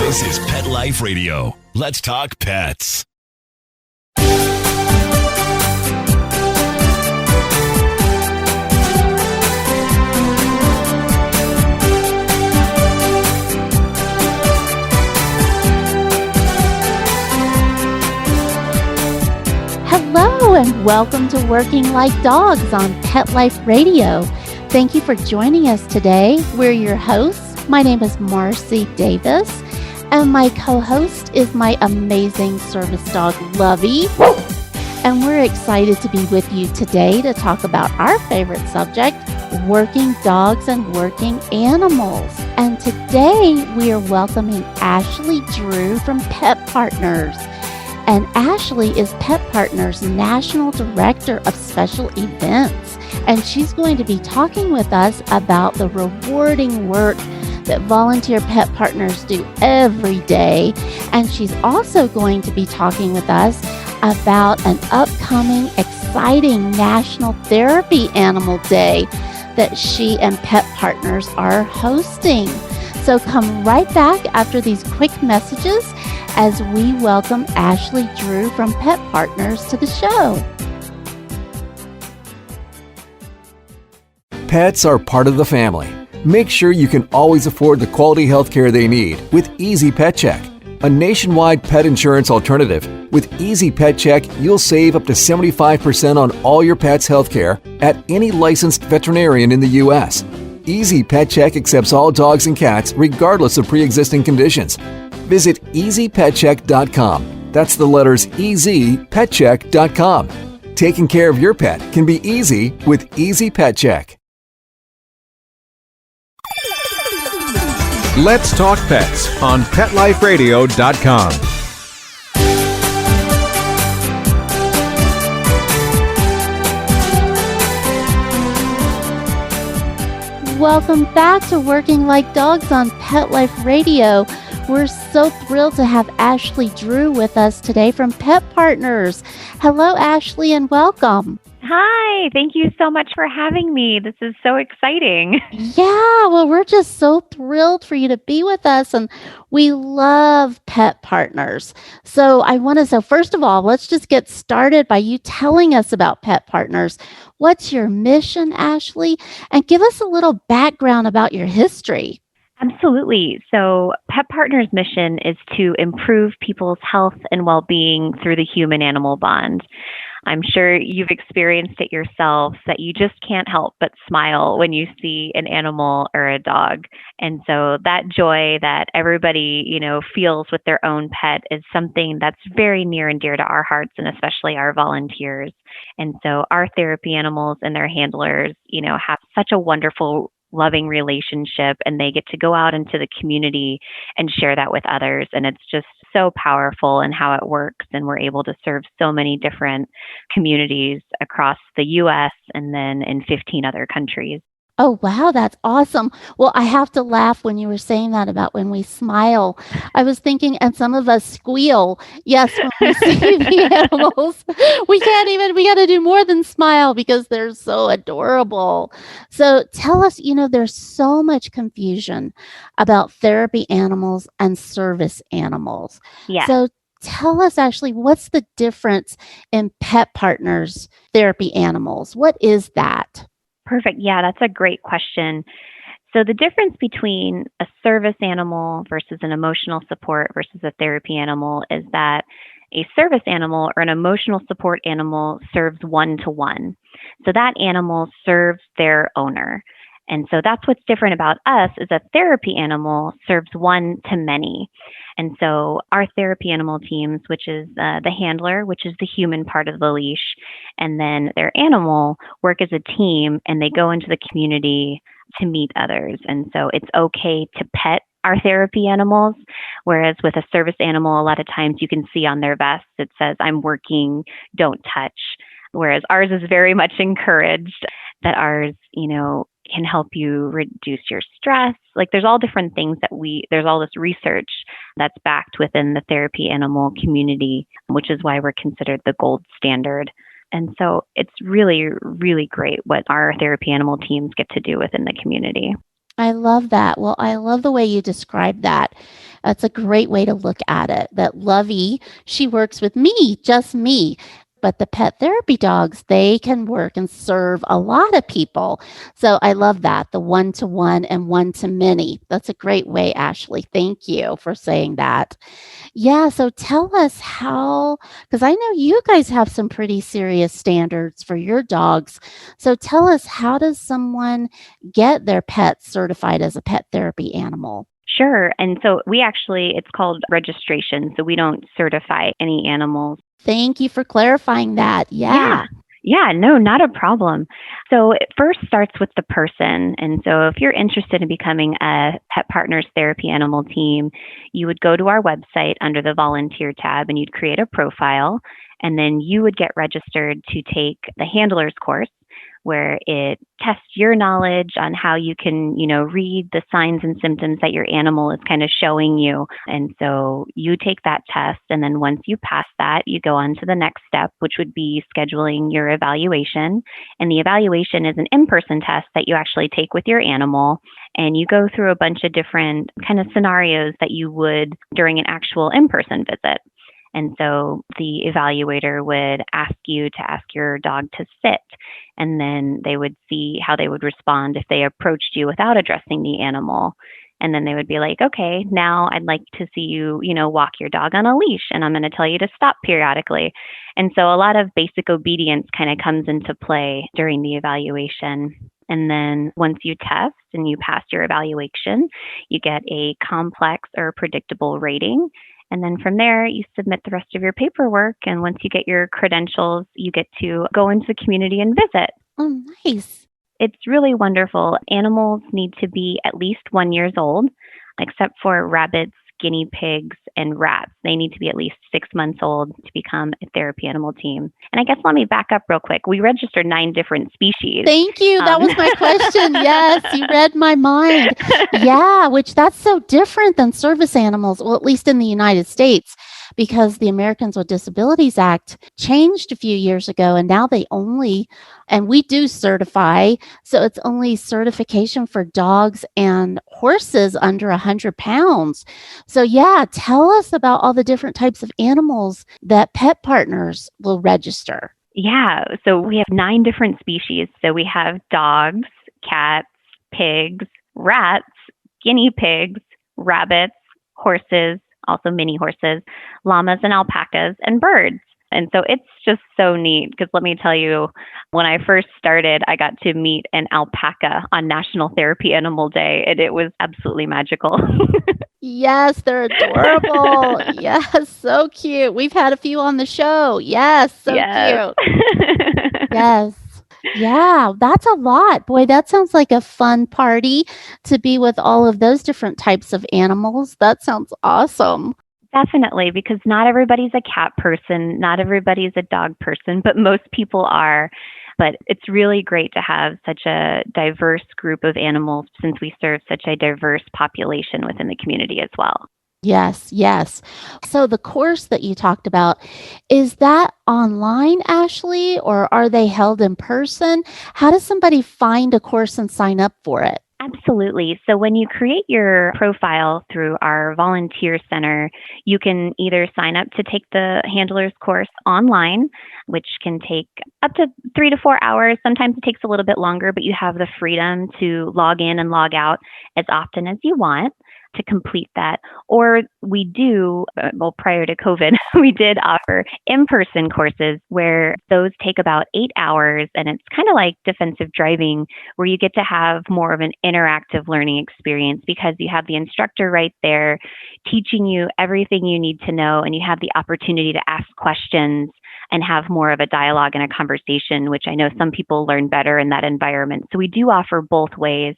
This is Pet Life Radio. Let's talk pets. Hello and welcome to Working Like Dogs on Pet Life Radio. Thank you for joining us today. We're your hosts. My name is Marcie Davis, and my co-host is my amazing service dog, Lovey. And we're excited to be with you today to talk about our favorite subject, working dogs and working animals. And today we are welcoming Ashley Drew from Pet Partners. And Ashley is Pet Partners' National Director of Special Events. And she's going to be talking with us about the rewarding work that volunteer pet partners do every day. And she's also going to be talking with us about an upcoming exciting National Therapy Animal Day that she and Pet Partners are hosting. So come right back after these quick messages as we welcome Ashley Drew from Pet Partners to the show. Pets are part of the family. Make sure you can always afford the quality health care they need with Easy Pet Check, a nationwide pet insurance alternative. With Easy Pet Check, you'll save up to 75% on all your pet's health care at any licensed veterinarian in the U.S. Easy Pet Check accepts all dogs and cats regardless of pre-existing conditions. Visit EasyPetCheck.com. That's the letters EasyPetCheck.com. Taking care of your pet can be easy with Easy Pet Check. Let's Talk Pets on PetLifeRadio.com. Welcome back to Working Like Dogs on Pet Life Radio. We're so thrilled to have Ashley Drew with us today from Pet Partners. Hello, Ashley, and welcome. Hi, thank you so much for having me. This is so exciting. Yeah, well, we're just so thrilled for you to be with us, and we love Pet Partners. So first of all, let's just get started by you telling us about Pet Partners. What's your mission, Ashley? And give us a little background about your history. Absolutely. So Pet Partners' mission is to improve people's health and well-being through the human-animal bond. I'm sure you've experienced it yourself that you just can't help but smile when you see an animal or a dog. And so that joy that everybody, feels with their own pet is something that's very near and dear to our hearts, and especially our volunteers. And so our therapy animals and their handlers, have such a wonderful loving relationship, and they get to go out into the community and share that with others. And it's just so powerful in how it works. And we're able to serve so many different communities across the U.S. and then in 15 other countries. Oh, wow, that's awesome. Well, I have to laugh when you were saying that about when we smile. I was thinking, and some of us squeal. Yes, when we see the animals, we got to do more than smile because they're so adorable. So tell us, there's so much confusion about therapy animals and service animals. Yeah. So tell us, Ashley, what's the difference in Pet Partners therapy animals? What is that? Perfect. Yeah, that's a great question. So the difference between a service animal versus an emotional support versus a therapy animal is that a service animal or an emotional support animal serves one-to-one. So that animal serves their owner. And so that's what's different about us is a therapy animal serves one-to-many. And so our therapy animal teams, which is the handler, which is the human part of the leash, and then their animal work as a team, and they go into the community to meet others. And so it's okay to pet our therapy animals, whereas with a service animal, a lot of times you can see on their vest, it says, "I'm working, don't touch." Whereas ours is very much encouraged, that ours, can help you reduce your stress. Like there's all different things there's all this research that's backed within the therapy animal community, which is why we're considered the gold standard. And so it's really, really great what our therapy animal teams get to do within the community. I love that. Well, I love the way you described that. That's a great way to look at it. That Lovey, she works with me, just me. But the pet therapy dogs, they can work and serve a lot of people. So I love that, the one to one and one to many. That's a great way, Ashley. Thank you for saying that. Yeah, so tell us how, because I know you guys have some pretty serious standards for your dogs. So tell us, how does someone get their pet certified as a pet therapy animal? Sure. And so we actually, it's called registration. So we don't certify any animals. Thank you for clarifying that. Yeah. Yeah. Yeah, no, not a problem. So it first starts with the person. And so if you're interested in becoming a Pet Partners Therapy Animal Team, you would go to our website under the volunteer tab and you'd create a profile. And then you would get registered to take the handlers course, where it tests your knowledge on how you can, read the signs and symptoms that your animal is kind of showing you. And so you take that test. And then once you pass that, you go on to the next step, which would be scheduling your evaluation. And the evaluation is an in-person test that you actually take with your animal. And you go through a bunch of different kind of scenarios that you would during an actual in-person visit. And so the evaluator would ask you to ask your dog to sit, and then they would see how they would respond if they approached you without addressing the animal. And then they would be like, okay, now I'd like to see you, walk your dog on a leash, and I'm going to tell you to stop periodically. And so a lot of basic obedience kind of comes into play during the evaluation. And then once you test and you pass your evaluation, you get a complex or predictable rating. And then from there, you submit the rest of your paperwork. And once you get your credentials, you get to go into the community and visit. Oh, nice. It's really wonderful. Animals need to be at least 1 year old, except for rabbits, guinea pigs, and rats. They need to be at least 6 months old to become a therapy animal team. And I guess let me back up real quick. We registered 9 different species. Thank you. That was my question. Yes, you read my mind. Yeah, which that's so different than service animals, well, at least in the United States, because the Americans with Disabilities Act changed a few years ago, and now they only, and we do certify, so it's only certification for dogs and horses under 100 pounds. So yeah, tell us about all the different types of animals that Pet Partners will register. Yeah, so we have 9 different species. So we have dogs, cats, pigs, rats, guinea pigs, rabbits, horses, also mini horses, llamas and alpacas, and birds. And so it's just so neat because let me tell you, when I first started, I got to meet an alpaca on National Therapy Animal Day, and it was absolutely magical. Yes, they're adorable. Yes, so cute. We've had a few on the show. Yes, so Yes. cute. Yes. Yeah, that's a lot. Boy, that sounds like a fun party to be with all of those different types of animals. That sounds awesome. Definitely, because not everybody's a cat person, not everybody's a dog person, but most people are. But it's really great to have such a diverse group of animals since we serve such a diverse population within the community as well. Yes, yes. So the course that you talked about, is that online, Ashley, or are they held in person? How does somebody find a course and sign up for it? Absolutely. So when you create your profile through our volunteer center, you can either sign up to take the handlers course online, which can take up to 3 to 4 hours. Sometimes it takes a little bit longer, but you have the freedom to log in and log out as often as you want to complete that. Or we do, well, prior to COVID, we did offer in-person courses where those take about 8 hours, and it's kind of like defensive driving, where you get to have more of an interactive learning experience because you have the instructor right there teaching you everything you need to know, and you have the opportunity to ask questions and have more of a dialogue and a conversation, which I know some people learn better in that environment. So we do offer both ways.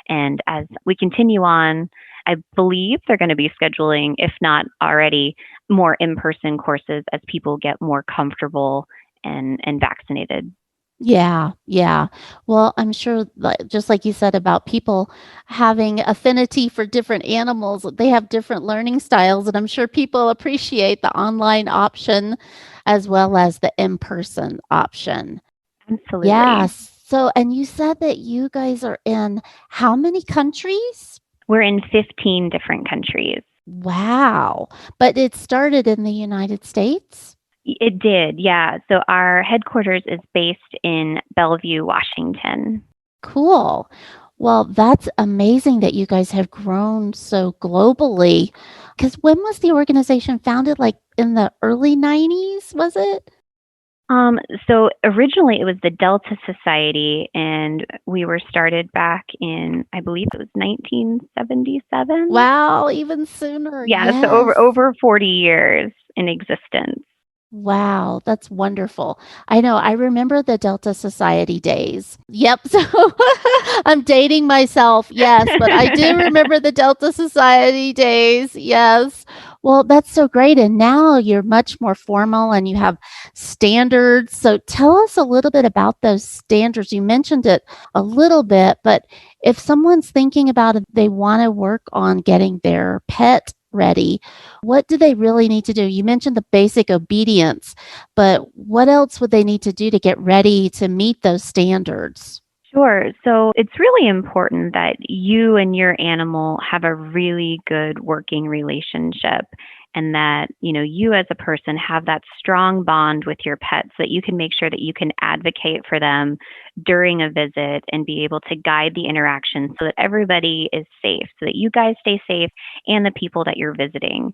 And as we continue on, I believe they're going to be scheduling, if not already, more in-person courses as people get more comfortable and vaccinated. Yeah, yeah. Well, I'm sure, just like you said about people having affinity for different animals, they have different learning styles, and I'm sure people appreciate the online option as well as the in-person option. Absolutely. Yes. So, and you said that you guys are in how many countries? We're in 15 different countries. Wow. But it started in the United States? It did, yeah. So our headquarters is based in Bellevue, Washington. Cool. Well, that's amazing that you guys have grown so globally. Because when was the organization founded? Like in the early 90s, was it? So originally it was the Delta Society, and we were started back in, I believe it was 1977. Wow, even sooner. Yeah, so Yes. over 40 years in existence. Wow, that's wonderful. I know. I remember the Delta Society days. Yep. So I'm dating myself. Yes, but I do remember the Delta Society days. Yes. Well, that's so great. And now you're much more formal and you have standards. So tell us a little bit about those standards. You mentioned it a little bit, but if someone's thinking about it, they want to work on getting their pet ready, what do they really need to do? You mentioned the basic obedience, but what else would they need to do to get ready to meet those standards? Sure. So it's really important that you and your animal have a really good working relationship, and that, you as a person have that strong bond with your pet so that you can make sure that you can advocate for them during a visit and be able to guide the interaction so that everybody is safe, so that you guys stay safe and the people that you're visiting.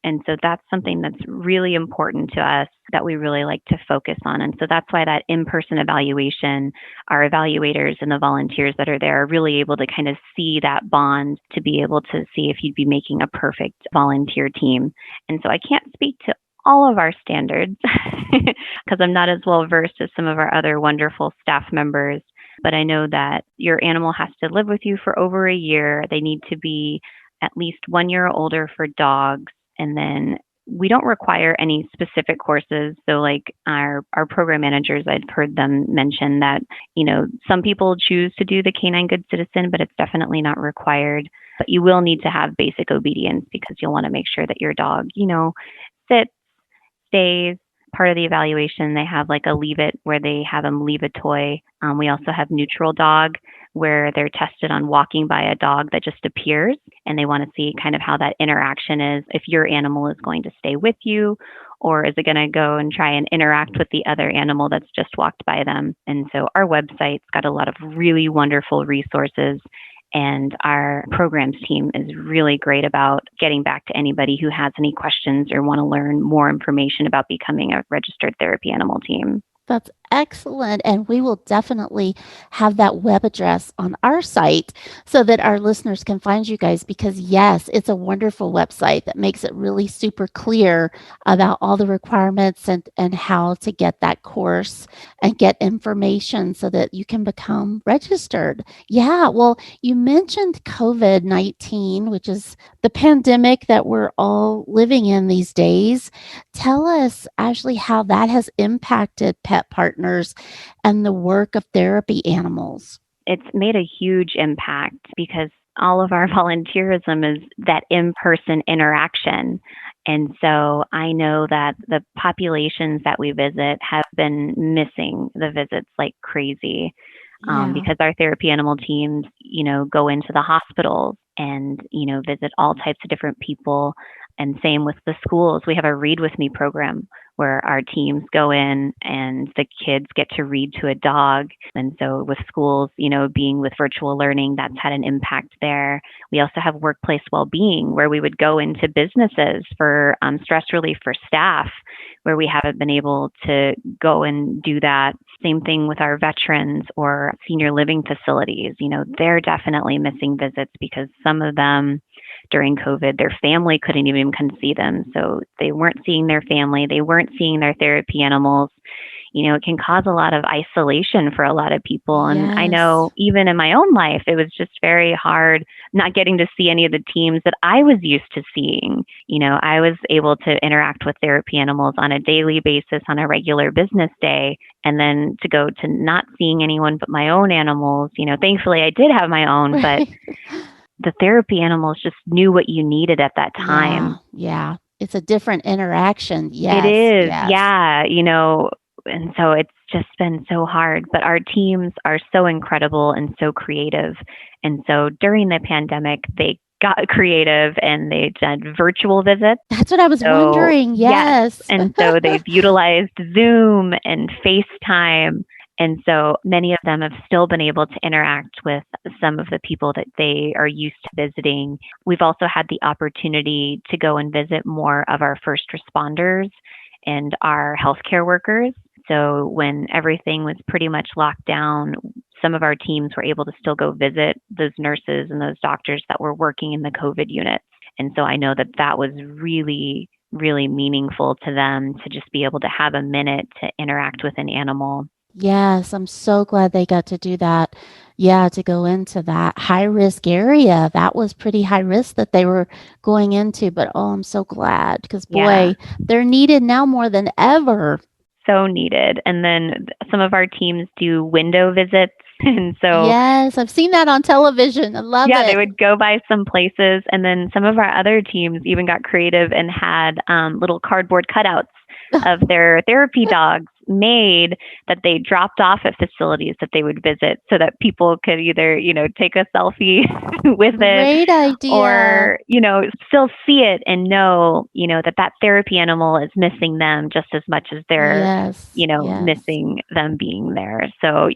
And so that's something that's really important to us that we really like to focus on. And so that's why that in-person evaluation, our evaluators and the volunteers that are there are really able to kind of see that bond to be able to see if you'd be making a perfect volunteer team. And so I can't speak to all of our standards because I'm not as well versed as some of our other wonderful staff members. But I know that your animal has to live with you for over a year. They need to be at least 1 year or older for dogs. And then we don't require any specific courses. So like our program managers, I've heard them mention that, some people choose to do the Canine Good Citizen, but it's definitely not required. But you will need to have basic obedience because you'll want to make sure that your dog, sits, stays. Part of the evaluation, they have like a leave it where they have them leave a toy. We also have neutral dog where they're tested on walking by a dog that just appears, and they want to see kind of how that interaction is, if your animal is going to stay with you or is it going to go and try and interact with the other animal that's just walked by them. And so our website's got a lot of really wonderful resources, and our programs team is really great about getting back to anybody who has any questions or want to learn more information about becoming a registered therapy animal team. That's excellent. And we will definitely have that web address on our site so that our listeners can find you guys because, yes, it's a wonderful website that makes it really super clear about all the requirements and how to get that course and get information so that you can become registered. Yeah. Well, you mentioned COVID-19, which is the pandemic that we're all living in these days. Tell us, Ashley, how that has impacted pet partners and the work of therapy animals. It's made a huge impact because all of our volunteerism is that in-person interaction. And so I know that the populations that we visit have been missing the visits like crazy. Because our therapy animal teams, go into the hospitals and, visit all types of different people. And same with the schools. We have a Read With Me program where our teams go in and the kids get to read to a dog. And so with schools, being with virtual learning, that's had an impact there. We also have workplace well-being where we would go into businesses for stress relief for staff, where we haven't been able to go and do that. Same thing with our veterans or senior living facilities. They're definitely missing visits because some of them during COVID, their family couldn't even come see them. So they weren't seeing their family. They weren't seeing their therapy animals. It can cause a lot of isolation for a lot of people. And I know even in my own life, it was just very hard not getting to see any of the teams that I was used to seeing. I was able to interact with therapy animals on a daily basis on a regular business day. And then to go to not seeing anyone but my own animals, thankfully I did have my own, but the therapy animals just knew what you needed at that time. Yeah. It's a different interaction. Yes. It is. Yes. Yeah. And so it's just been so hard. But our teams are so incredible and so creative. And so during the pandemic, they got creative and they did virtual visits. That's what I was wondering. Yes. And so they've utilized Zoom and FaceTime. And so many of them have still been able to interact with some of the people that they are used to visiting. We've also had the opportunity to go and visit more of our first responders and our healthcare workers. So when everything was pretty much locked down, some of our teams were able to still go visit those nurses and those doctors that were working in the COVID units. And so I know that that was really, really meaningful to them to just be able to have a minute to interact with an animal. Yes, I'm so glad they got to do that. Yeah, to go into that high risk area. That was pretty high risk that they were going into, but oh, I'm so glad because boy, they're needed now more than ever. So needed. And then some of our teams do window visits. And so, yes, I've seen that on television. I love it. Yeah, they would go by some places. And then some of our other teams even got creative and had little cardboard cutouts of their therapy dogs made that they dropped off at facilities that they would visit so that people could either, take a selfie with Great it idea. or, still see it and know, that therapy animal is missing them just as much as they're, missing them being there. So,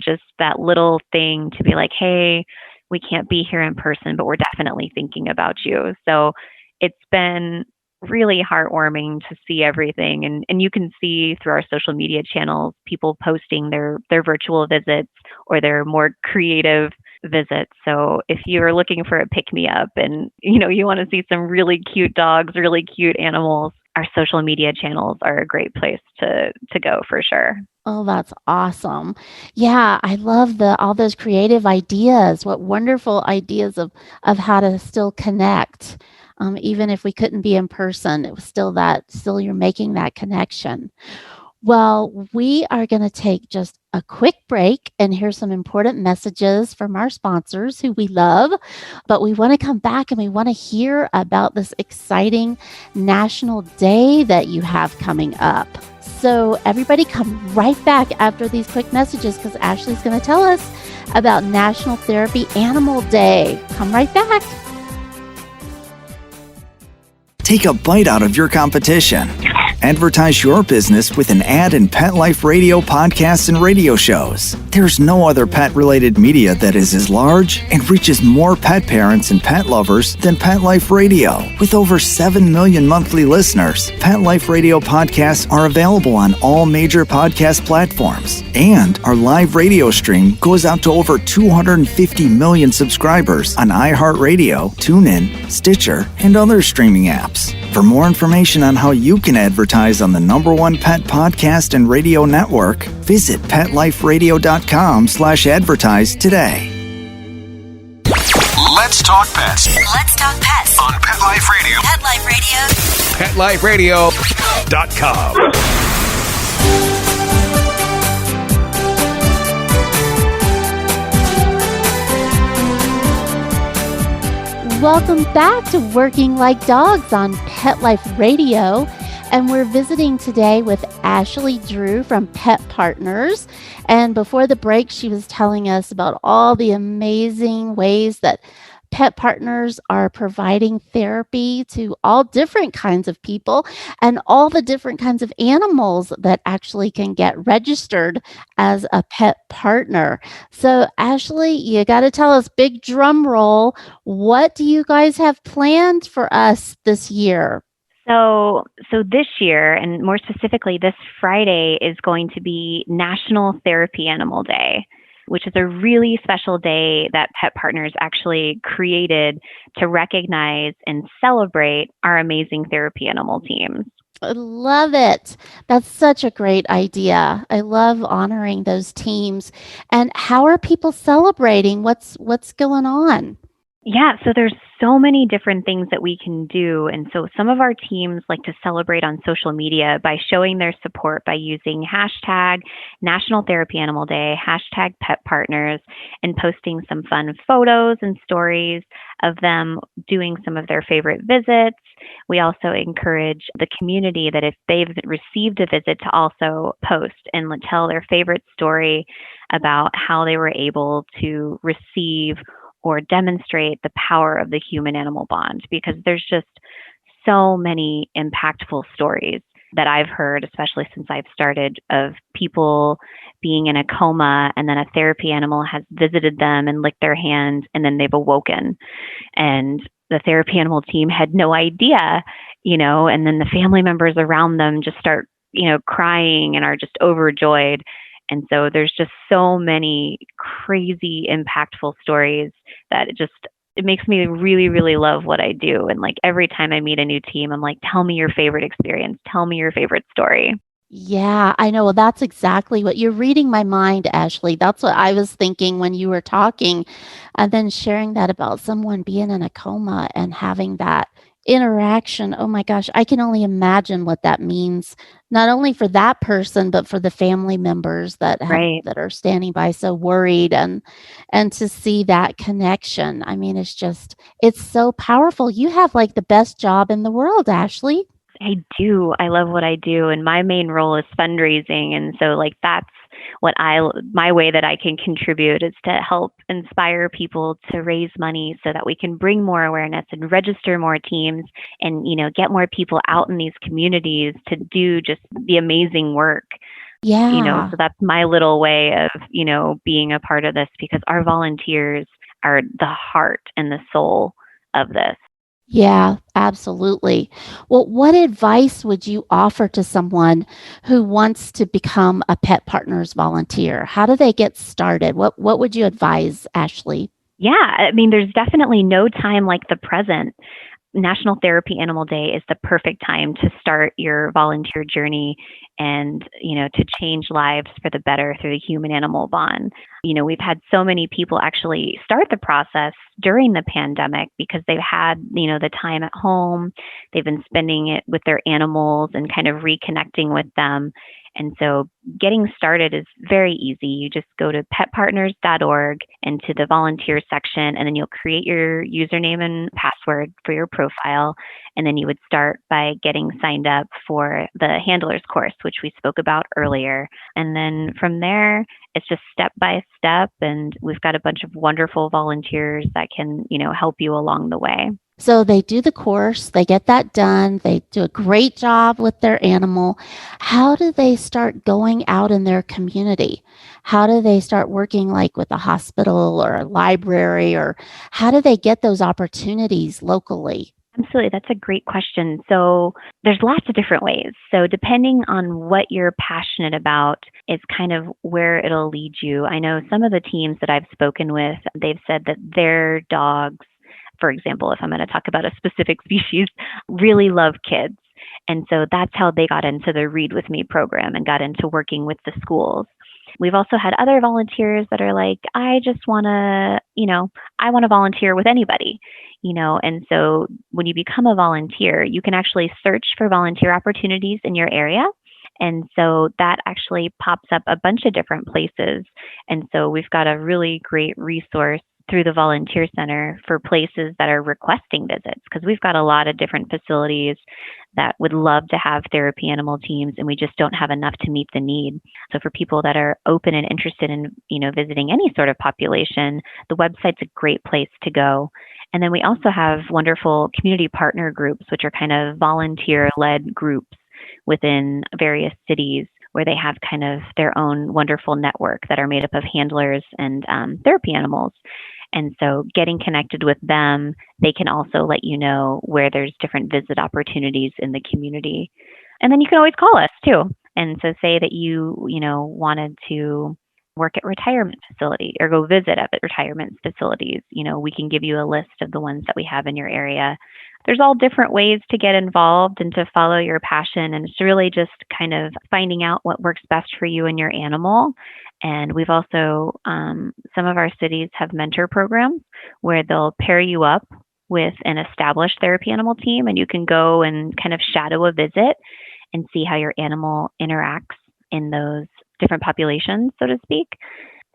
just that little thing to be like, hey, we can't be here in person, but we're definitely thinking about you. So it's been really heartwarming to see everything. And you can see through our social media channels, people posting their virtual visits or their more creative visits. So if you're looking for a pick-me-up and, you want to see some really cute dogs, really cute animals, our social media channels are a great place to go for sure. Oh, that's awesome. Yeah, I love all those creative ideas. What wonderful ideas of how to still connect. Even if we couldn't be in person, it was still you're making that connection. Well, we are going to take just a quick break and hear some important messages from our sponsors who we love. But we want to come back and we want to hear about this exciting National Day that you have coming up. So everybody come right back after these quick messages because Ashley's going to tell us about National Therapy Animal Day. Come right back. Take a bite out of your competition. Advertise your business with an ad in Pet Life Radio podcasts and radio shows. There's no other pet-related media that is as large and reaches more pet parents and pet lovers than Pet Life Radio. With over 7 million monthly listeners, Pet Life Radio podcasts are available on all major podcast platforms. And our live radio stream goes out to over 250 million subscribers on iHeartRadio, TuneIn, Stitcher, and other streaming apps. For more information on how you can advertise on the #1 pet podcast and radio network, visit PetLifeRadio.com/advertise today. Let's talk pets. Let's talk pets On Pet Life Radio. Pet Life Radio. PetLifeRadio.com. Welcome back to Working Like Dogs on Pet Life Radio. And we're visiting today with Ashley Drew from Pet Partners. And before the break, she was telling us about all the amazing ways that Pet Partners are providing therapy to all different kinds of people and all the different kinds of animals that actually can get registered as a pet partner. So, Ashley, you got to tell us, big drum roll, what do you guys have planned for us this year? So this year, and more specifically this Friday, is going to be National Therapy Animal Day, which is a really special day that Pet Partners actually created to recognize and celebrate our amazing therapy animal teams. I love it. That's such a great idea. I love honoring those teams. And how are people celebrating? What's going on? Yeah, so there's so many different things that we can do. And so some of our teams like to celebrate on social media by showing their support by using hashtag National Therapy Animal Day, hashtag Pet Partners, and posting some fun photos and stories of them doing some of their favorite visits. We also encourage the community that if they've received a visit to also post and tell their favorite story about how they were able to receive or demonstrate the power of the human animal bond, because there's just so many impactful stories that I've heard, especially since I've started, of people being in a coma and then a therapy animal has visited them and licked their hand and then they've awoken. And the therapy animal team had no idea, and then the family members around them just start, crying and are just overjoyed. And so there's just so many crazy, impactful stories that it makes me really, really love what I do. And like every time I meet a new team, I'm like, tell me your favorite experience. Tell me your favorite story. Yeah, I know. Well, that's exactly what you're reading my mind, Ashley. That's what I was thinking when you were talking, and then sharing that about someone being in a coma and having that interaction. Oh my gosh, I can only imagine what that means, not only for that person, but for the family members Right. that are standing by so worried and to see that connection. I mean, it's so powerful. You have like the best job in the world, Ashley. I do. I love what I do. And my main role is fundraising. And so, like, that's my way that I can contribute is to help inspire people to raise money so that we can bring more awareness and register more teams and, get more people out in these communities to do just the amazing work. Yeah. So that's my little way of, being a part of this, because our volunteers are the heart and the soul of this. Yeah, absolutely. Well, what advice would you offer to someone who wants to become a Pet Partners volunteer? How do they get started? What would you advise, Ashley? Yeah, I mean, there's definitely no time like the present. National Therapy Animal Day is the perfect time to start your volunteer journey and, to change lives for the better through the human animal bond. We've had so many people actually start the process during the pandemic because they've had, the time at home. They've been spending it with their animals and kind of reconnecting with them. And so getting started is very easy. You just go to petpartners.org and to the volunteer section, and then you'll create your username and password for your profile. And then you would start by getting signed up for the handlers course, which we spoke about earlier. And then from there, it's just step by step. And we've got a bunch of wonderful volunteers that can, help you along the way. So they do the course, they get that done, they do a great job with their animal. How do they start going out in their community? How do they start working like with a hospital or a library, or how do they get those opportunities locally? Absolutely. That's a great question. So there's lots of different ways. So depending on what you're passionate about is kind of where it'll lead you. I know some of the teams that I've spoken with, they've said that their dogs, for example, if I'm going to talk about a specific species, really love kids. And so that's how they got into the Read With Me program and got into working with the schools. We've also had other volunteers that are like, I just want to, I want to volunteer with anybody, and so when you become a volunteer, you can actually search for volunteer opportunities in your area. And so that actually pops up a bunch of different places. And so we've got a really great resource through the volunteer center for places that are requesting visits, because we've got a lot of different facilities that would love to have therapy animal teams, and we just don't have enough to meet the need. So for people that are open and interested in, visiting any sort of population, the website's a great place to go. And then we also have wonderful community partner groups, which are kind of volunteer-led groups within various cities where they have kind of their own wonderful network that are made up of handlers and therapy animals. And so getting connected with them, they can also let you know where there's different visit opportunities in the community. And then you can always call us too. And so say that you wanted to work at retirement facility or go visit at retirement facilities. We can give you a list of the ones that we have in your area. There's all different ways to get involved and to follow your passion. And it's really just kind of finding out what works best for you and your animal. And we've also, some of our cities have mentor programs where they'll pair you up with an established therapy animal team, and you can go and kind of shadow a visit and see how your animal interacts in those different populations, so to speak.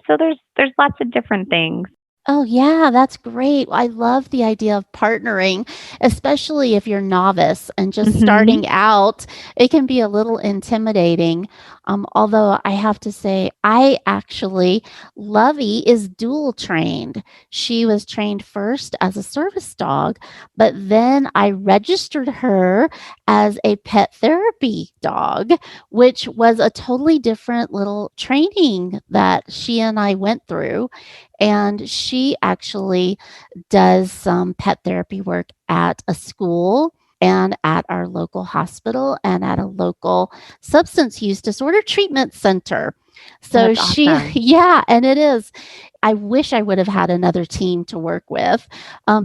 So there's lots of different things. Oh, yeah, that's great. I love the idea of partnering, especially if you're novice and just starting out. It can be a little intimidating. Although I have to say, Lovey is dual trained. She was trained first as a service dog, but then I registered her as a pet therapy dog, which was a totally different little training that she and I went through. And she actually does some pet therapy work at a school and at our local hospital and at a local substance use disorder treatment center. So That's awesome. yeah, and it is. I wish I would have had another team to work with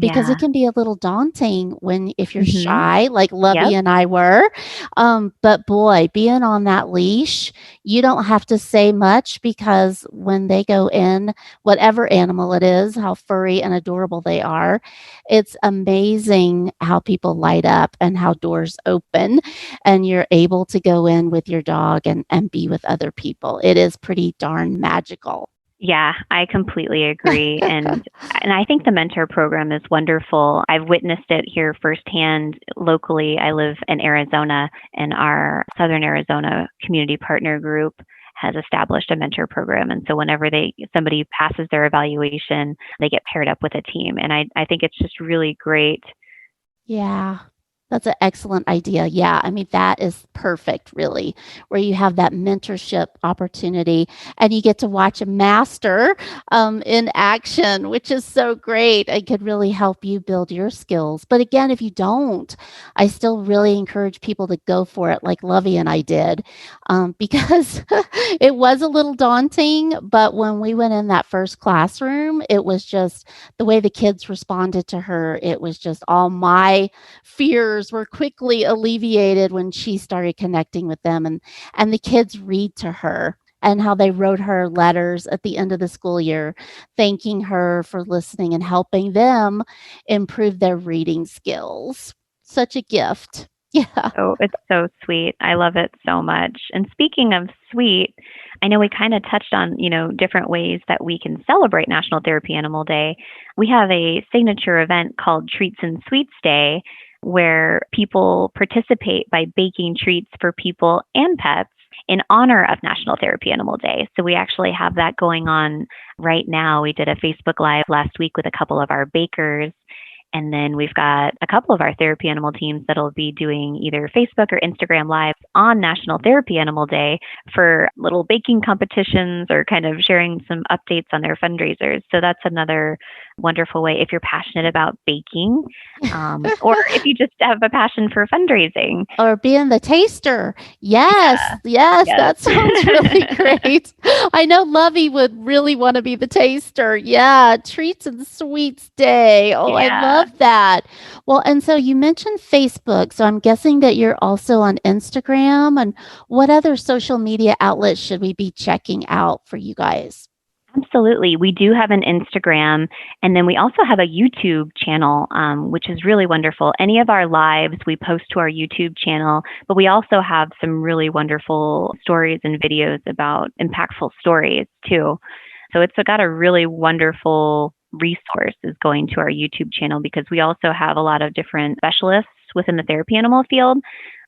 because it can be a little daunting if you're shy, like Lovey and I were. But boy, being on that leash, you don't have to say much because when they go in, whatever animal it is, how furry and adorable they are, it's amazing how people light up and how doors open and you're able to go in with your dog and be with other people. It is pretty darn magical. Yeah, I completely agree. And I think the mentor program is wonderful. I've witnessed it here firsthand locally. I live in Arizona, and our Southern Arizona Community Partner Group has established a mentor program. And so whenever somebody passes their evaluation, they get paired up with a team. And I think it's just really great. Yeah. That's an excellent idea. Yeah, I mean, that is perfect, really, where you have that mentorship opportunity and you get to watch a master in action, which is so great. It could really help you build your skills. But again, if you don't, I still really encourage people to go for it like Lovey and I did because it was a little daunting. But when we went in that first classroom, it was just the way the kids responded to her. It was just all my fears were quickly alleviated when she started connecting with them and the kids read to her and how they wrote her letters at the end of the school year thanking her for listening and helping them improve their reading skills. Such a gift. Yeah. Oh, it's so sweet. I love it so much. And speaking of sweet, I know we kind of touched on, different ways that we can celebrate National Therapy Animal Day. We have a signature event called Treats and Sweets Day, where people participate by baking treats for people and pets in honor of National Therapy Animal Day. So we actually have that going on right now. We did a Facebook Live last week with a couple of our bakers. And then we've got a couple of our therapy animal teams that'll be doing either Facebook or Instagram Live on National Therapy Animal Day for little baking competitions or kind of sharing some updates on their fundraisers. So that's another wonderful way if you're passionate about baking or if you just have a passion for fundraising. Or being the taster. Yes, that sounds really great. I know Lovey would really want to be the taster. Yeah, Treats and Sweets Day. Oh, I love that. Well, and so you mentioned Facebook. So I'm guessing that you're also on Instagram. And what other social media outlets should we be checking out for you guys? Absolutely. We do have an Instagram, and then we also have a YouTube channel, which is really wonderful. Any of our lives we post to our YouTube channel, but we also have some really wonderful stories and videos about impactful stories too. So it's got a really wonderful resources going to our YouTube channel because we also have a lot of different specialists within the therapy animal field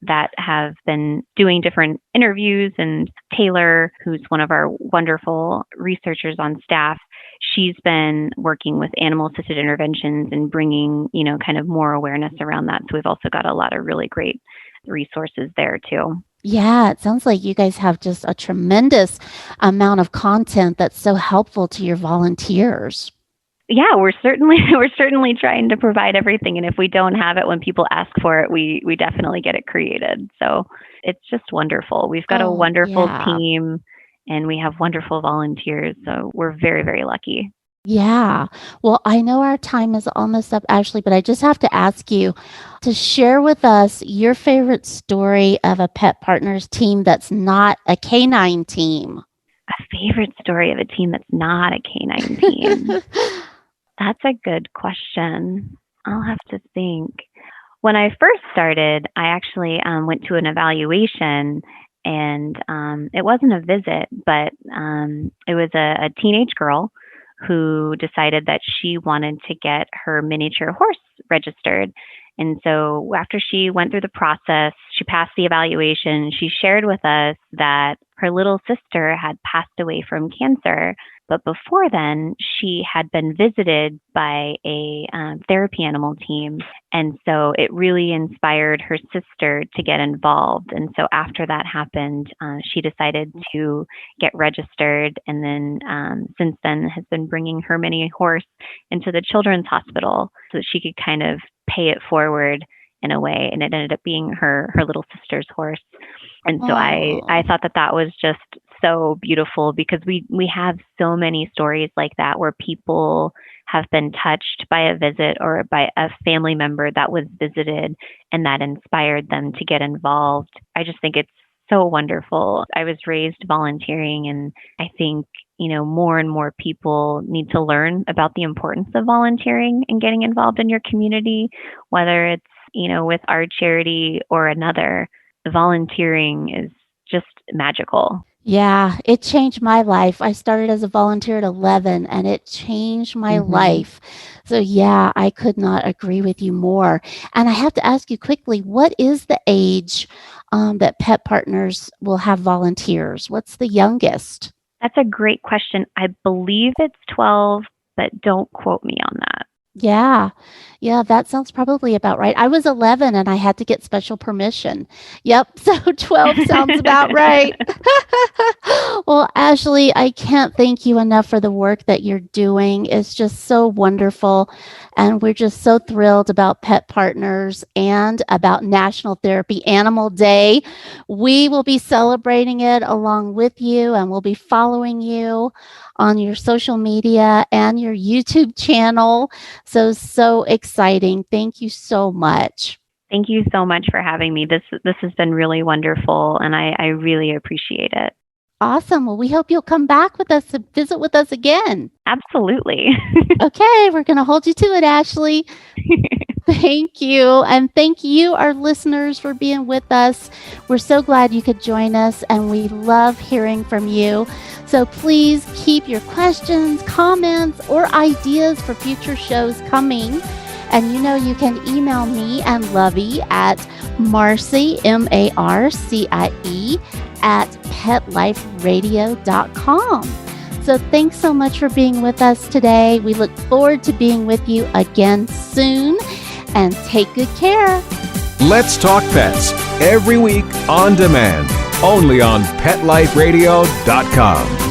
that have been doing different interviews. And Taylor, who's one of our wonderful researchers on staff, she's been working with animal-assisted interventions and bringing, kind of more awareness around that. So we've also got a lot of really great resources there too. Yeah, it sounds like you guys have just a tremendous amount of content that's so helpful to your volunteers. Yeah, we're certainly trying to provide everything, and if we don't have it when people ask for it, we definitely get it created. So it's just wonderful. We've got a wonderful team, and we have wonderful volunteers. So we're very, very lucky. Yeah. Well, I know our time is almost up, Ashley, but I just have to ask you to share with us your favorite story of a Pet Partners team that's not a canine team. A favorite story of a team that's not a canine team? That's a good question. I'll have to think. When I first started, I actually went to an evaluation, and it wasn't a visit, but it was a teenage girl who decided that she wanted to get her miniature horse registered. And so after she went through the process, she passed the evaluation, she shared with us that her little sister had passed away from cancer. But before then, she had been visited by a therapy animal team. And so it really inspired her sister to get involved. And so after that happened, she decided to get registered. And then since then has been bringing her mini horse into the children's hospital so that she could kind of pay it forward in a way. And it ended up being her little sister's horse. And so I thought that was just so beautiful, because we have so many stories like that where people have been touched by a visit or by a family member that was visited and that inspired them to get involved. I just think it's so wonderful. I was raised volunteering, and I think, more and more people need to learn about the importance of volunteering and getting involved in your community, whether it's, with our charity or another. Volunteering is just magical. Yeah, it changed my life. I started as a volunteer at 11, and it changed my life. So yeah, I could not agree with you more. And I have to ask you quickly, what is the age that Pet Partners will have volunteers? What's the youngest? That's a great question. I believe it's 12, but don't quote me on that. Yeah, that sounds probably about right. I was 11 and I had to get special permission. Yep, so 12 sounds about right. Well, Ashley, I can't thank you enough for the work that you're doing. It's just so wonderful. And we're just so thrilled about Pet Partners and about National Therapy Animal Day. We will be celebrating it along with you, and we'll be following you on your social media and your YouTube channel. So exciting. Thank you so much. Thank you so much for having me. This has been really wonderful, and I really appreciate it. Awesome. Well, we hope you'll come back with us and visit with us again. Absolutely. Okay, we're going to hold you to it, Ashley. Thank you. And thank you, our listeners, for being with us. We're so glad you could join us, and we love hearing from you. So please keep your questions, comments, or ideas for future shows coming. And you can email me and Lovey at Marcie, MARCIE, at PetLifeRadio.com. So thanks so much for being with us today. We look forward to being with you again soon, and take good care. Let's Talk Pets, every week on demand, only on PetLifeRadio.com.